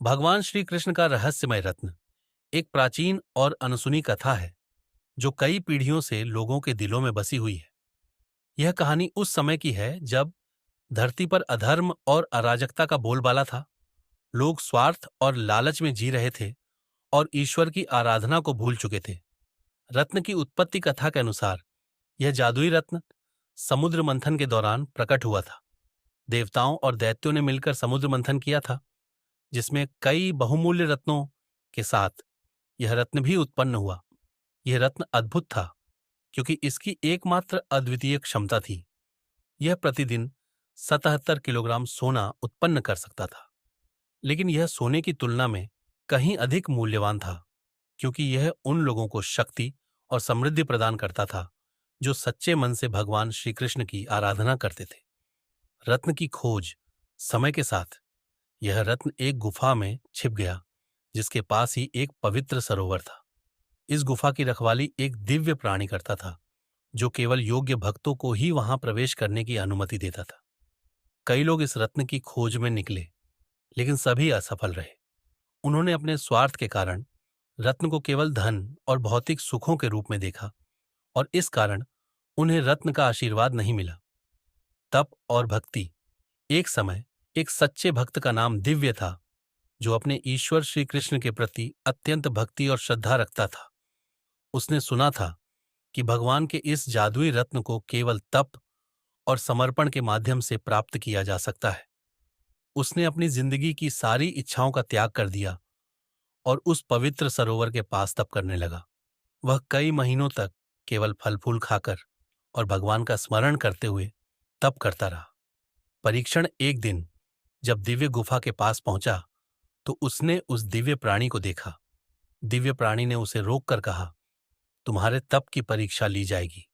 भगवान श्री कृष्ण का रहस्यमय रत्न एक प्राचीन और अनसुनी कथा है जो कई पीढ़ियों से लोगों के दिलों में बसी हुई है। यह कहानी उस समय की है जब धरती पर अधर्म और अराजकता का बोलबाला था। लोग स्वार्थ और लालच में जी रहे थे और ईश्वर की आराधना को भूल चुके थे। रत्न की उत्पत्ति कथा के अनुसार यह जादुई रत्न समुद्र मंथन के दौरान प्रकट हुआ था। देवताओं और दैत्यों ने मिलकर समुद्र मंथन किया था, जिसमें कई बहुमूल्य रत्नों के साथ यह रत्न भी उत्पन्न हुआ। यह रत्न अद्भुत था क्योंकि इसकी एकमात्र अद्वितीय क्षमता थी। यह प्रतिदिन 77 किलोग्राम सोना उत्पन्न कर सकता था। लेकिन यह सोने की तुलना में कहीं अधिक मूल्यवान था, क्योंकि यह उन लोगों को शक्ति और समृद्धि प्रदान करता था जो सच्चे मन से भगवान श्री कृष्ण की आराधना करते थे। रत्न की खोज समय के साथ यह रत्न एक गुफा में छिप गया, जिसके पास ही एक पवित्र सरोवर था। इस गुफा की रखवाली एक दिव्य प्राणी करता था, जो केवल योग्य भक्तों को ही वहां प्रवेश करने की अनुमति देता था। कई लोग इस रत्न की खोज में निकले, लेकिन सभी असफल रहे। उन्होंने अपने स्वार्थ के कारण रत्न को केवल धन और भौतिक सुखों के रूप में देखा, और इस कारण उन्हें रत्न का आशीर्वाद नहीं मिला। तप और भक्ति। एक समय एक सच्चे भक्त का नाम दिव्य था, जो अपने ईश्वर श्री कृष्ण के प्रति अत्यंत भक्ति और श्रद्धा रखता था। उसने सुना था कि भगवान के इस जादुई रत्न को केवल तप और समर्पण के माध्यम से प्राप्त किया जा सकता है। उसने अपनी जिंदगी की सारी इच्छाओं का त्याग कर दिया और उस पवित्र सरोवर के पास तप करने लगा। वह कई महीनों तक केवल फल फूल खाकर और भगवान का स्मरण करते हुए तप करता रहा। परीक्षण एक दिन जब दिव्य गुफा के पास पहुंचा, तो उसने उस दिव्य प्राणी को देखा। दिव्य प्राणी ने उसे रोककर कहा, तुम्हारे तप की परीक्षा ली जाएगी।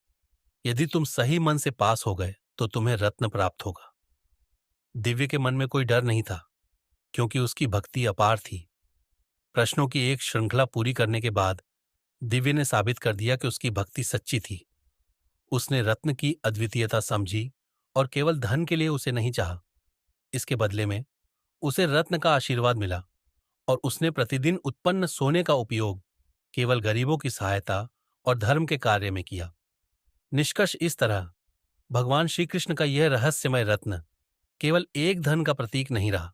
यदि तुम सही मन से पास हो गए तो तुम्हें रत्न प्राप्त होगा। दिव्य के मन में कोई डर नहीं था, क्योंकि उसकी भक्ति अपार थी। प्रश्नों की एक श्रृंखला पूरी करने के बाद दिव्य ने साबित कर दिया कि उसकी भक्ति सच्ची थी। उसने रत्न की अद्वितीयता समझी और केवल धन के लिए उसे नहीं चाहा। इसके बदले में उसे रत्न का आशीर्वाद मिला, और उसने प्रतिदिन उत्पन्न सोने का उपयोग केवल गरीबों की सहायता और धर्म के कार्य में किया। निष्कर्ष इस तरह, भगवान श्री कृष्ण का यह रहस्यमय रत्न केवल एक धन का प्रतीक नहीं रहा,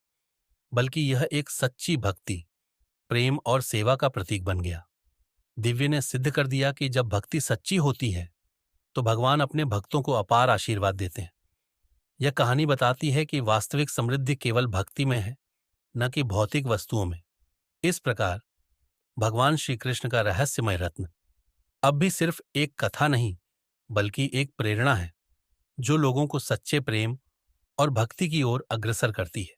बल्कि यह एक सच्ची भक्ति, प्रेम और सेवा का प्रतीक बन गया। दिव्य ने सिद्ध कर दिया कि जब भक्ति सच्ची होती है तो भगवान अपने भक्तों को अपार आशीर्वाद देते हैं। यह कहानी बताती है कि वास्तविक समृद्धि केवल भक्ति में है, न कि भौतिक वस्तुओं में। इस प्रकार भगवान श्री कृष्ण का रहस्यमय रत्न अब भी सिर्फ एक कथा नहीं, बल्कि एक प्रेरणा है, जो लोगों को सच्चे प्रेम और भक्ति की ओर अग्रसर करती है।